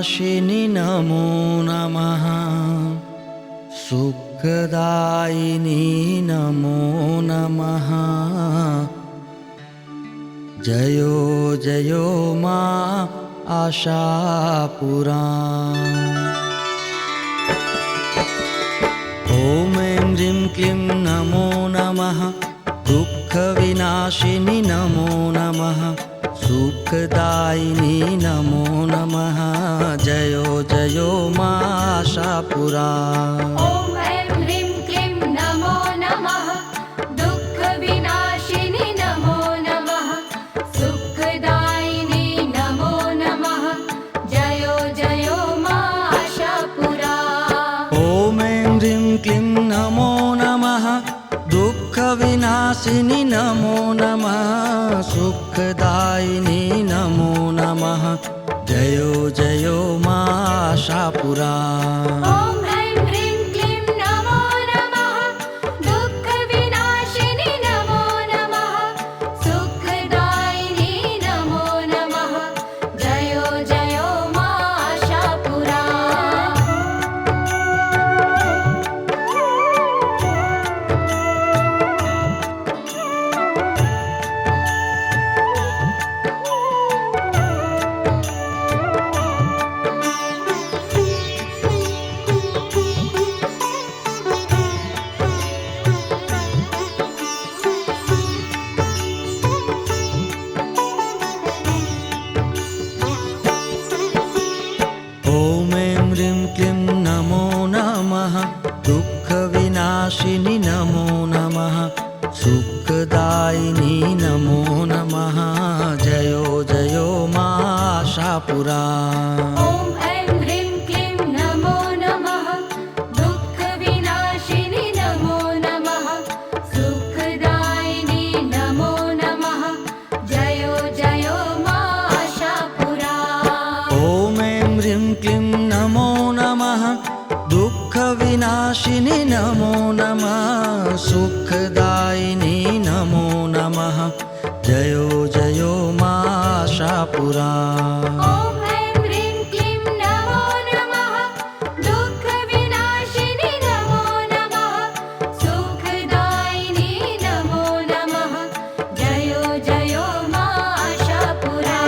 दुःखविनाशिनि नमो नमः सुखदायिनी नमो नमः जयो जयो मा आशापुरा ॐ ऐं ह्रीं क्लीं नमो नमः दुःखविनाशिनि नमो नमः सुखदायिनी नमो नमः जयो जयो मा आशापुरा ॐ ऐं ह्रीं क्लीं नमो नमः दुःखविनाशिनि नमो नमः सुखदायिनी नमो नमः जयो जयो मा आशापुरा ॐ ऐं ह्रीं क्लीं नमो नमः दुःखविनाशिनि नमो नमः सुखदायिनी नमो नमः जयो जयो मा आशापुरा ॐ ऐं ह्रीं क्लीं नमो नमः दुःखविनाशिनि नमो नमः सुखदायिनी नमो नमः जयो जयो मा आशापुरा ॐ ऐं ह्रीं क्लीं नमो नमः दुःखविनाशिनि नमो नमः सुखदायिनी नमो नमः जयो जयो मा आशापुरा ॐ ऐं ह्रीं क्लीं नमो नमः दुःखविनाशिनि नमो नमः सुखदायिनी नमो नमः जयो जयो मा आशापुरा ॐ ऐं ह्रीं क्लीं नमो नमः दुःखविनाशिनि नमो नमः सुखदायिनी नमो नमः जयो जयो मा आशापुरा ॐ ऐं ह्रीं क्लीं नमो नमः दुःखविनाशिनि नमो नमः सुखदायिनी नमो नमः जयो जयो मा आशापुरा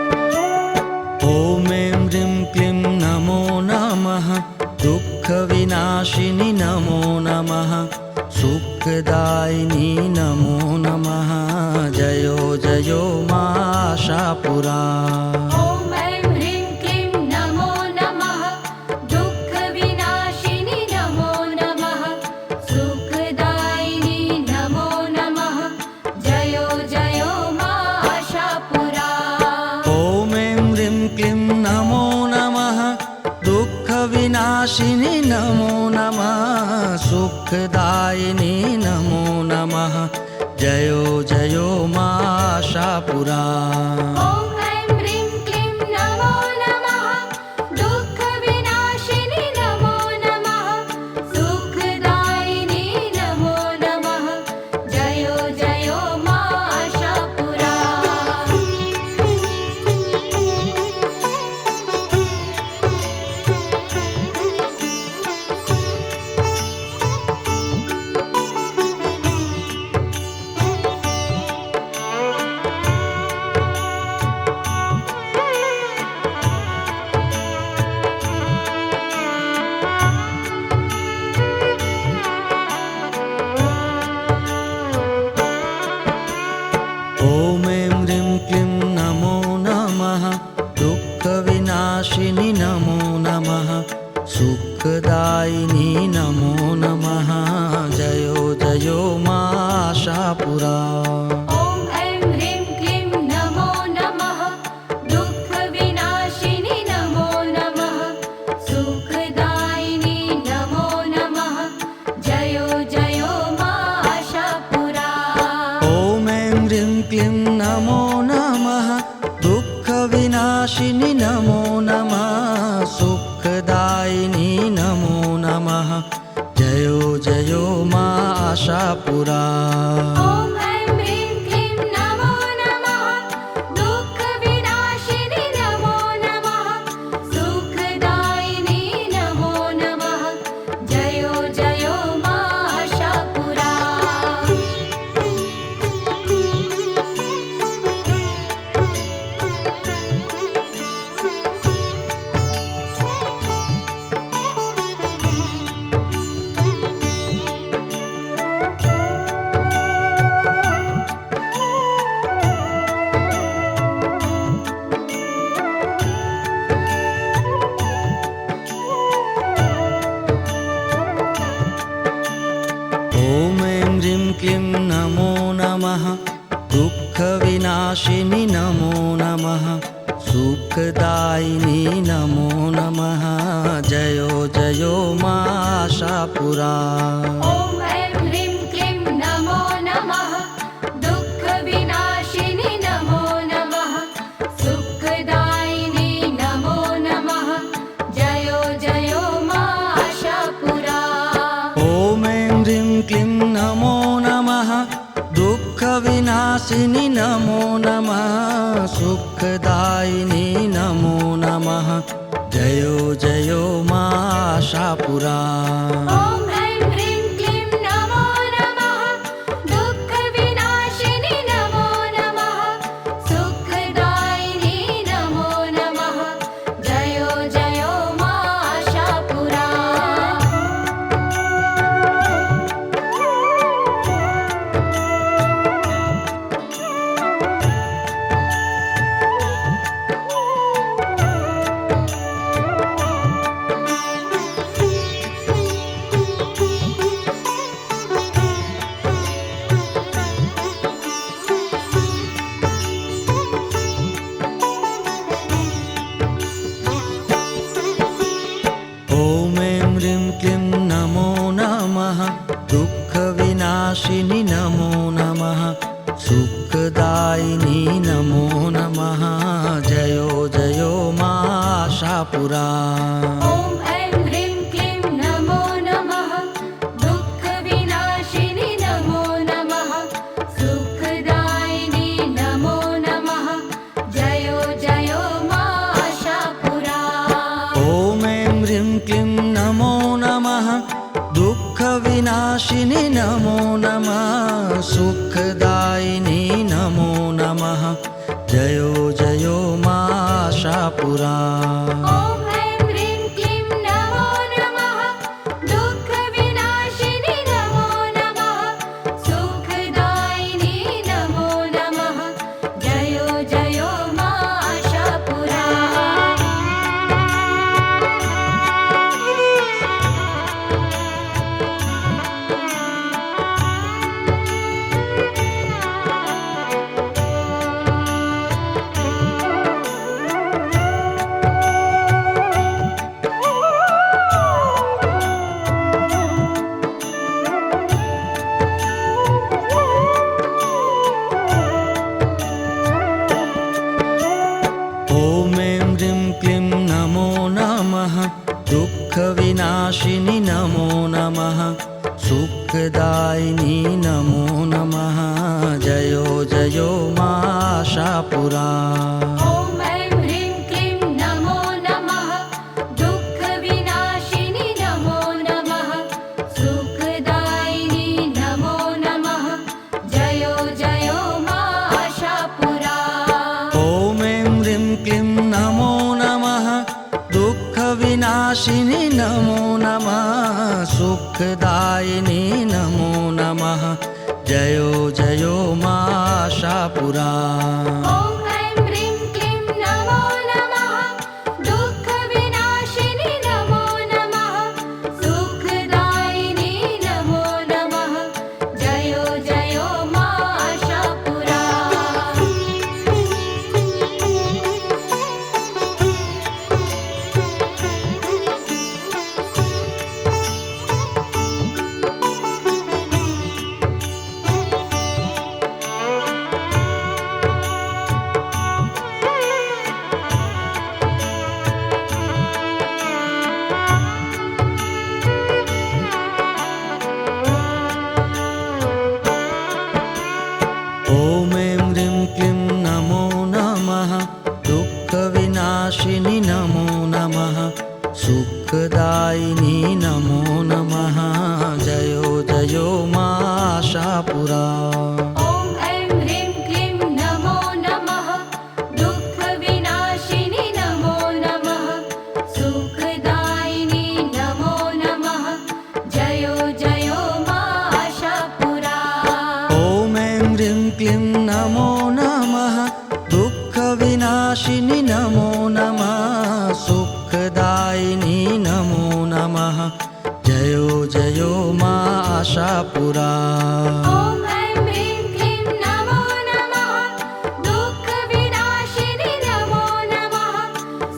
ॐ ऐं ह्रीं क्लीं नमो नमः दुःखविनाशिनि नमो नमः सुखदायिनी नमो नमः जयो जयो मा आशापुरा ॐ ऐं ह्रीं क्लीं नमो नमः दुःखविनाशिनि नमो नमः सुखदायिनी नमो नमः जयो जयो मा आशापुरा ॐ ऐं ह्रीं क्लीं नमो नमः दुःखविनाशिनि नमो नमः सुखदायिनी नमो नमः जयो जयो मा आशापुरा ॐ ऐं ह्रीं क्लीं नमो नमः दुःखविनाशिनि नमो नमः सुखदायिनी नमो नमः जयो जयो मा आशापुरा ॐ आशापुरा। ॐ ऐं ह्रीं क्लीं नमो नमः दुःखविनाशिनि नमो नमः सुखदायिनि नमो नमः जयो जयो मा आशापुरा। ॐ ऐं ह्रीं क्लीं नमो नमः दुःखविनाशिनि नमो नमः सुखदायिनि नमो नमः जयो जयो मा आशापुरा। ॐ ऐं ह्रीं क्लीं नमो नमः दुःखविनाशिनि नमो नमः सुखदायिनि नमो नमः जयो जयो मा आशापुरा। ॐ ऐं ह्रीं क्लीं नमो नमः दुःखविनाशिनि नमो नमः सुखदायिनि नमो नमः जयो जयो मा आशापुरा। ॐ ऐं ह्रीं क्लीं नमो नमः दुःखविनाशिनि नमो नमः सुखदायिनि नमो नमः जयो जयो मा आशापुरा। ॐ ऐं ह्रीं क्लीं नमो नमः दुःखविनाशिनि नमो नमः सुखदायिनि नमो नमः जयो जयो मा आशापुरा। ॐ ऐं ह्रीं क्लीं नमो नमः दुःखविनाशिनि नमो नमः सुखदायिनि नमो नमः जयो जयो मा आशापुरा। ॐ ऐं ह्रीं क्लीं नमो नमः दुःखविनाशिनि नमो नमः सुखदायिनि नमो नमः जयो जयो मा आशापुरा। ॐ ऐं ह्रीं क्लीं नमो नमः दुःखविनाशिनि नमो नमः सुखदायिनि नमो नमः जयो जयो मा आशापुरा। ॐ ऐं ह्रीं क्लीं नमो नमः दुःखविनाशिनि नमो नमः सुखदायिनि नमो नमः जयो जयो मा आशापुरा। ॐ ऐं ह्रीं क्लीं नमो नमः दुःखविनाशिनि नमो नमः सुखदायिनि नमो नमः जयो जयो मा आशापुरा। ॐ ऐं ह्रीं क्लीं नमो नमः दुःखविनाशिनि नमो नमः सुखदायिनि नमो नमः जयो जयो मा आशापुरा। ॐ ऐं ह्रीं क्लीं नमो नमः दुःखविनाशिनि नमो नमः सुखदायिनि नमो नमः जयो जयो मा आशापुरा। आशापुरा। ॐ ऐं ह्रीं क्लीं नमो नमः दुःखविनाशिनि नमो नमः सुखदायिनि नमो नमः जयो जयो मा आशापुरा। ॐ ऐं ह्रीं क्लीं नमो नमः दुःखविनाशिनि नमो नमः सुखदायिनि नमो नमः जयो जयो मा आशापुरा। ॐ ऐं ह्रीं क्लीं नमो नमः दुःखविनाशिनि नमो नमः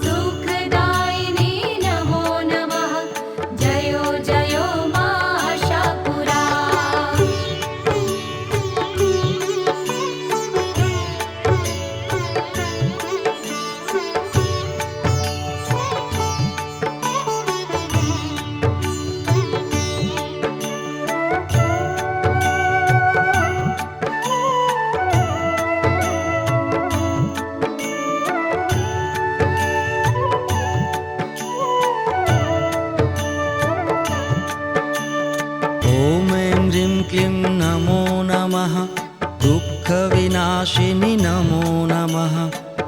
सुखदायिनि नमो नमः जयो जयो मा आशापुरा। ॐ ऐं ह्रीं क्लीं नमो नमः दुःखविनाशिनि नमो नमः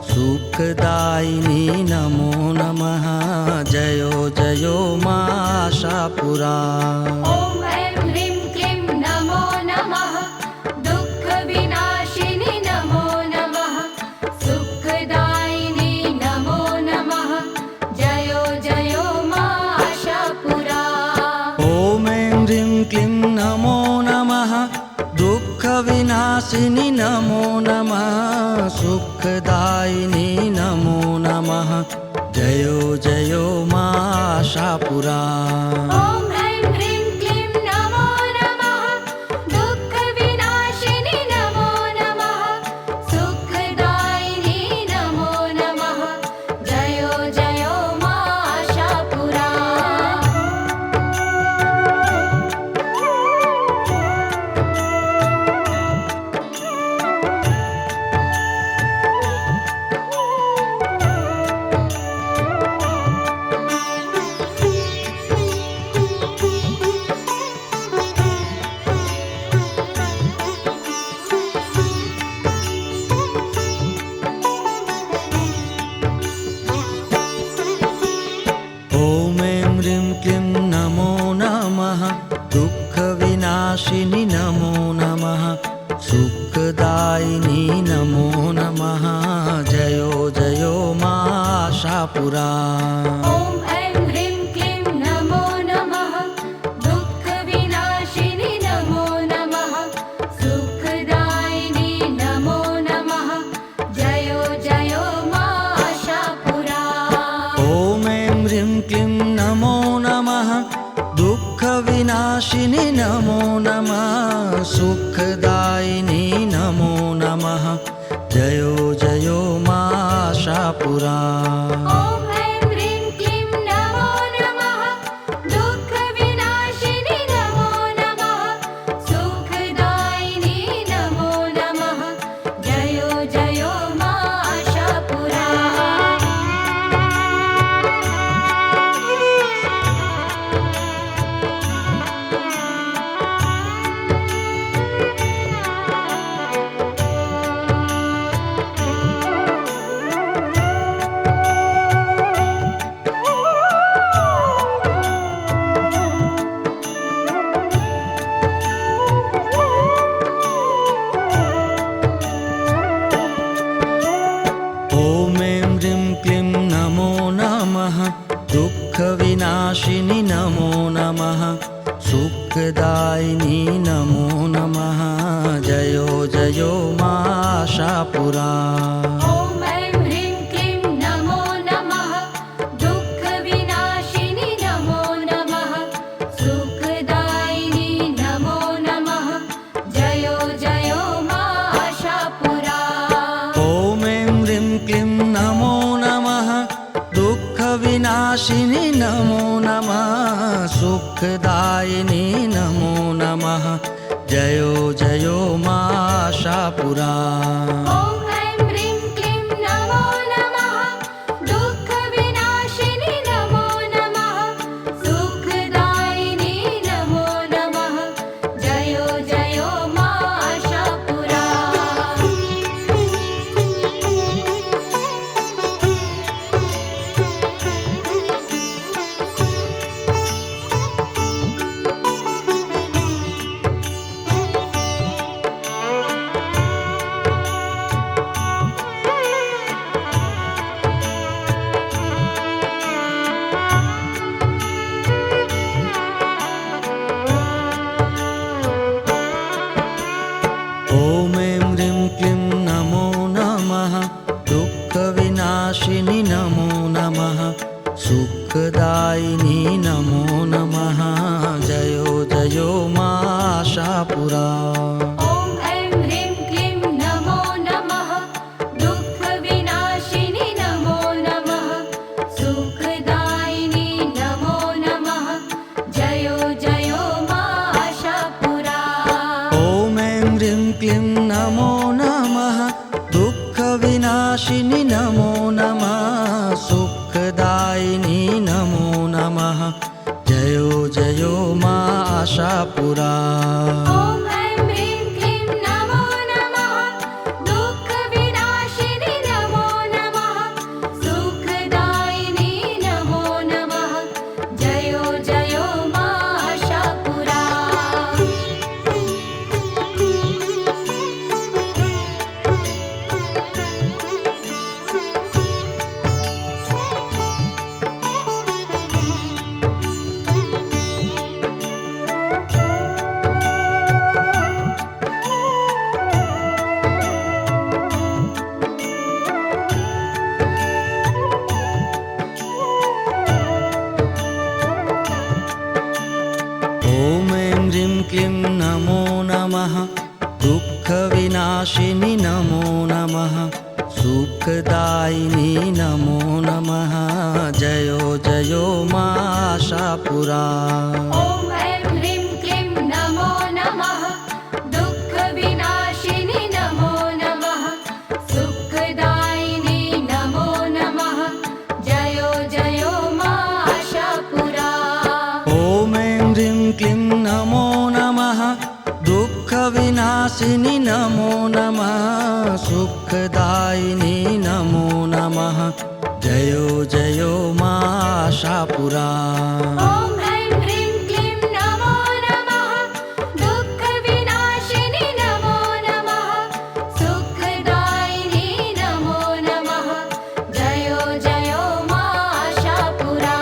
सुखदायिनि नमो नमः जयो जयो मा आशापुरा। ॐ ऐं ह्रीं क्लीं नमो नमः दुःखविनाशिनि नमो नमः सुखदायिनि नमो नमः जयो जयो मा आशापुरा। ॐ ऐं ह्रीं क्लीं नमो नमः दुःखविनाशिनि नमो नमः सुखदायिनि नमो नमः जयो जयो मा आशापुरा। ॐ ऐं ह्रीं क्लीं नमो नमः दुःखविनाशिनि नमो नमः सुखदायिनि नमो नमः जयो जयो मा आशापुरा। ॐ ऐं ह्रीं क्लीं नमो नमः दुःखविनाशिनि नमो नमः सुखदायिनि नमो नमः जयो जयो मा आशापुरा। ॐ ऐं ह्रीं क्लीं नमो नमः दुःखविनाशिनि नमो नमः सुखदायिनि नमो नमः जयो जयो मा आशापुरा। ॐ ऐं ह्रीं क्लीं नमो नमः दुःखविनाशिनि नमो नमः सुखदायिनि नमो नमः जयो जयो मा आशापुरा। ॐ ऐं ह्रीं क्लीं नमो नमः दुःखविनाशिनि नमो नमः सुखदायिनि नमो नमः जयो जयो मा आशापुरा। ॐ ऐं ह्रीं क्लीं नमो नमः दुःखविनाशिनि नमो नमः सुखदायिनि नमो नमः जयो जयो मा आशापुरा। ॐ ऐं ह्रीं क्लीं नमो नमः दुःखविनाशिनि नमो नमः सुखदायिनि नमो नमः जयो जयो मा आशापुरा। ॐ ऐं ह्रीं क्लीं नमो नमः दुःखविनाशिनि नमो नमः सुखदायिनि नमो नमः जयो जयो मा आशापुरा। ॐ ऐं ह्रीं क्लीं नमो नमः दुःखविनाशिनि नमो नमः सुखदायिनि नमो नमः जयो जयो मा आशापुरा। ॐ ऐं ह्रीं क्लीं नमो नमः दुःखविनाशिनि नमो नमः सुखदायिनि नमो नमः जयो जयो मा आशापुरा। ॐ ऐं ह्रीं क्लीं नमो नमः दुःखविनाशिनि नमो नमः सुखदायिनि नमो नमः जयो जयो मा आशापुरा। ॐ ऐं ह्रीं क्लीं नमो नमः दुःखविनाशिनि नमो नमः सुखदायिनि नमो नमः जयो जयो मा आशापुरा। ॐ ऐं ह्रीं क्लीं नमो नमः दुःखविनाशिनि नमो नमः सुखदायिनि नमो नमः जयो जयो मा आशापुरा। ॐ ऐं ह्रीं क्लीं नमो नमः दुःखविनाशिनि नमो नमः सुखदायिनि नमो नमः जयो जयो मा आशापुरा। ॐ ऐं ह्रीं क्लीं नमो नमः दुःखविनाशिनि नमो नमः सुखदायिनि नमो नमः जयो जयो मा आशापुरा। ॐ ऐं ह्रीं क्लीं नमो नमः दुःखविनाशिनि नमो नमः सुखदायिनि नमो नमः जयो जयो मा आशापुरा।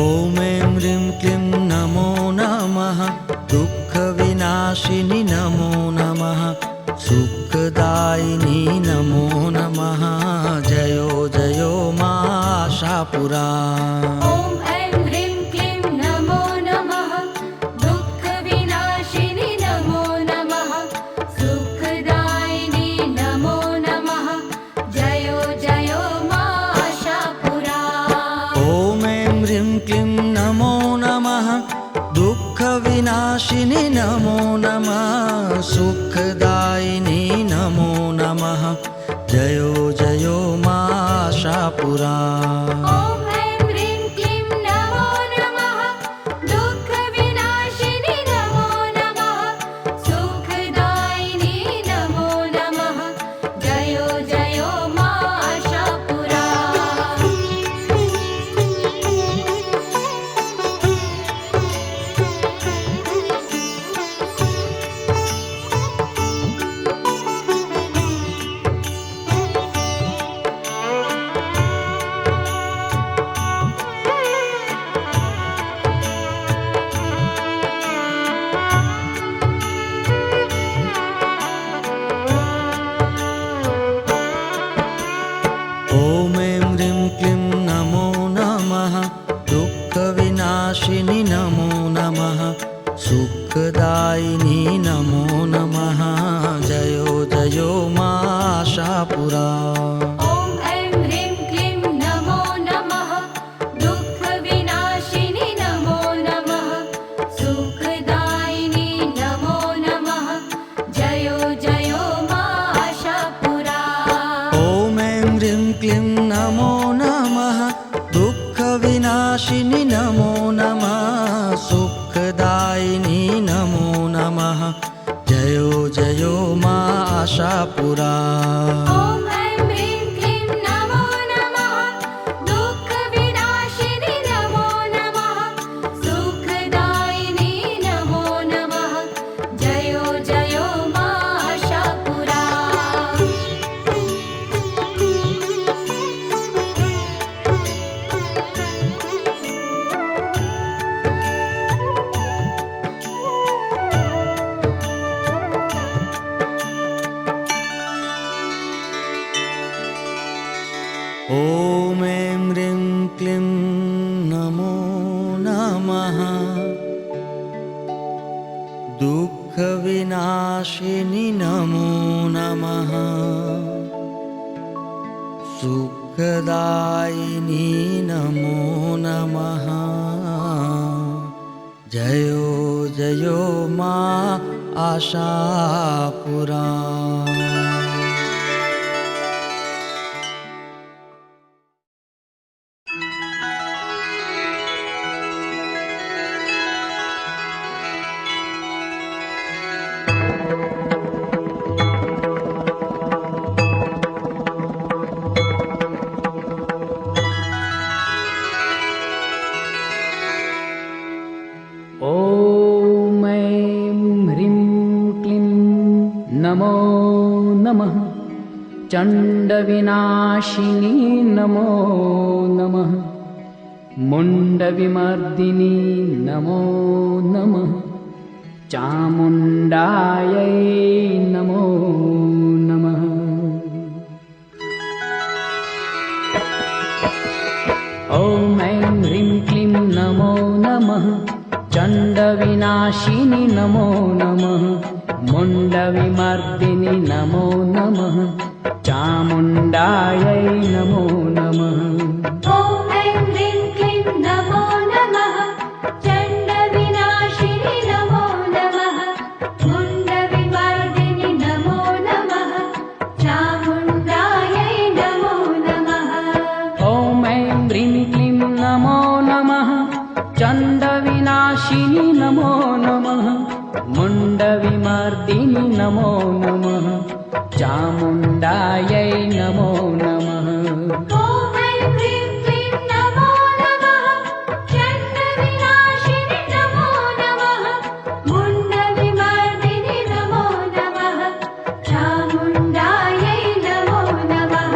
ॐ ऐं ह्रीं क्लीं नमो नमः दुःखविनाशिनि नमो नमः सुखदायिनि नमो नमः जयो जयो मा आशापुरा। ॐ ऐं ह्रीं क्लीं नमो नमः दुःखविनाशिनि नमो नमः सुखदायिनि नमो नमः जयो जयो मा आशापुरा। ॐ ऐं ह्रीं क्लीं नमो नमः दुःखविनाशिनि नमो नमः सुखदायिनि नमो नमः जयो जयो मा आशापुरा। ॐ ऐं ह्रीं क्लीं नमो नमः दुःखविनाशिनि नमो नमः सुखदायिनि नमो नमः जयो जयो मा आशापुरा। ॐ ऐं ह्रीं क्लीं नमो नमः दुःखविनाशिनि नमो नमः सुखदायिनि नमो नमः जयो जयो मा आशापुरा। ॐ ऐं ह्रीं क्लीं नमो नमः दुःखविनाशिनि नमो नमः सुखदायिनि नमो नमः जयो जयो मा आशापुरा। ॐ ऐं ह्रीं क्लीं नमो नमः दुःखविनाशिनि नमो नमः सुखदायिनि नमो नमः जयो जयो मा आशापुरा। ॐ ऐं ह्रीं क्लीं नमो नमः दुःखविनाशिनि नमो नमः सुखदायिनि नमो नमः जयो जयो मा ॐ ऐं ह्रीं क्लीं नमो नमः दुःखविनाशिनि नमो नमः सुखदायिनी नमो नमः जयो जयो मा आशापुरा। ॐ ऐं ह्रीं क्लीं नमो नमः चण्डविनाशिनी नमो नमः मुण्डविमर्दिनी नमो नमः चामुण्डायै नमो नमः। ॐ ऐं ह्रीं क्लीं नमो नमः चण्डविनाशिनि नमो नमः मुण्डविमर्दिनि नमो नमः चामुण्डायै नमो नमः। ॐ ऐं ह्रीं क्लीं नमो नमः चण्डविनाशिनि नमो नमः मुण्डविमर्दिनि नमो नमः चामुण्डायै नमो नमः। ॐ ऐं ह्रीं क्लीं नमो नमः चण्डविनाशिनि नमो नमः मुण्डविमर्दिनि नमो नमः चामुण्डायै नमो नमः। ॐ ऐं ह्रीं क्लीं नमो नमः चण्डविनाशिनि नमो नमः मुण्डविमर्दिनि नमो नमः चामुण्डायै नमो नमः।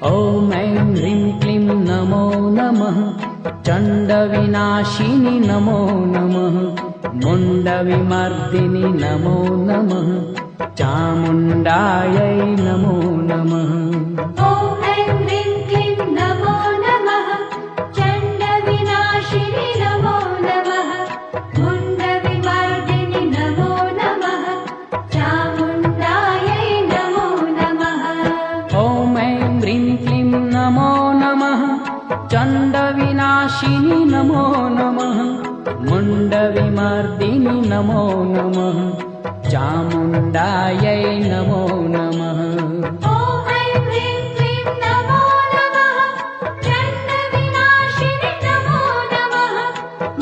ॐ ऐं ह्रीं क्लीं नमो नमः चण्डविनाशिनि नमो नमः मुण्डविमर्दिनि नमो नमः चामुण्डायै नमो नमः। ॐ ऐं ह्रीं क्लीं नमो नमः चण्डविनाशिनि नमो नमः मुण्डविमर्दिनि नमो नमः चामुण्डायै नमो नमः। ॐ ऐं ह्रीं क्लीं नमो नमः चण्डविनाशिनि नमो नमः मुण्डविमर्दिनि नमो नमः चामुण्डायै नमो नमः। ॐ ऐं ह्रीं क्लीं नमो नमः चण्डविनाशिनि नमो नमः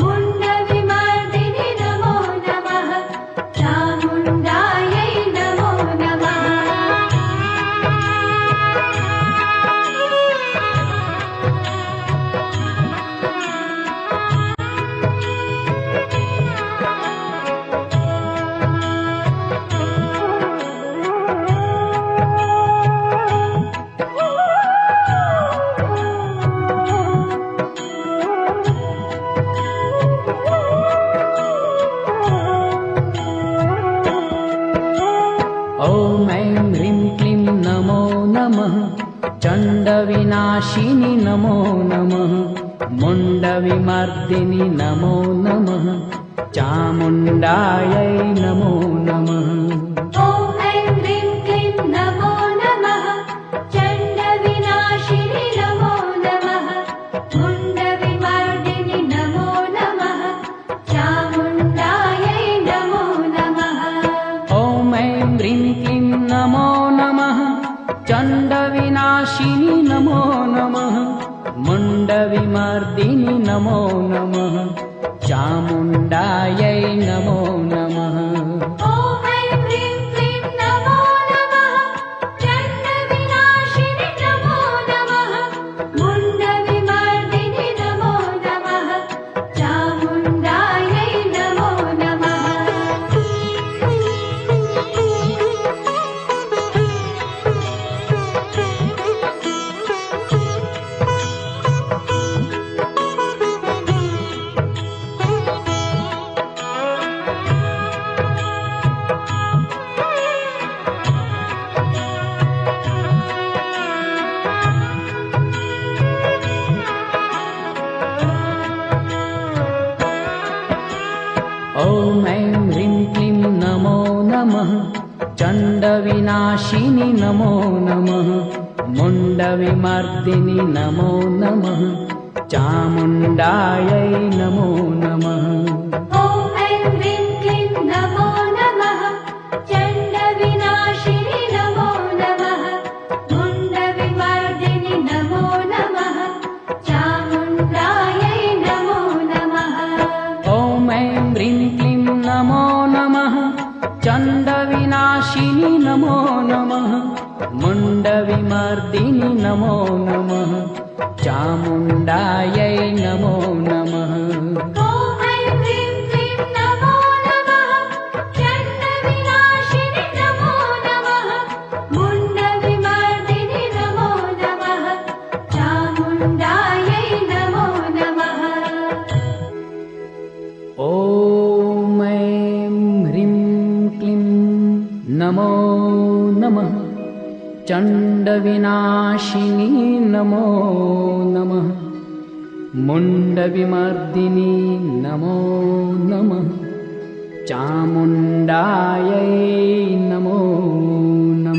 मुण्डविमर्दिनि नमो नमः चामुण्डायै नमो नमः। ॐ ऐं ह्रीं क्लीं नमो नमः चण्डविनाशिनि नमो नमः मुण्डविमर्दिनि नमो नमः चामुण्डायै नमो नमः। ॐ ऐं ह्रीं क्लीं नमो नमः चण्डविनाशिनि नमो नमः मुण्डविमर्दिनि नमो नमः चामुण्डायै नमो नमः। ॐ ऐं ह्रीं क्लीं नमो नमः चण्डविनाशिनि नमो नमः मुण्डविमर्दिनि नमो नमः चामुण्डायै नमो नमः। ॐ ऐं ह्रीं क्लीं नमो नमः चण्डविनाशिनि नमो नमः मुण्डविमर्दिनि चण्डविनाशिनि नमो नमः मुण्डविमर्दिनि नमो नमः चामुण्डायै नमो नमः ॐ ऐं ह्रीं क्लीं नमो नमः चण्डविनाशिनि नमो नमः मुण्डविमर्दिनि नमो नमः चामुण्डायै नमो नमः ॐ ऐं ह्रीं क्लीं नमो नमः चण्डविनाशिनि नमो नमः मुण्डविमर्दिनि नमो नमः चामुण्डायै नमो नमः ॐ ऐं ह्रीं क्लीं नमो नमः चण्डविनाशिनि नमो नमः मुण्डविमर्दिनि नमो नमः चामुण्डायै नमो नमः ॐ ऐं ह्रीं क्लीं नमो नमः चण्डविनाशिनि नमो नमः मुण्डविमर्दिनि नमो नमः चामुण्डायै नमो नमः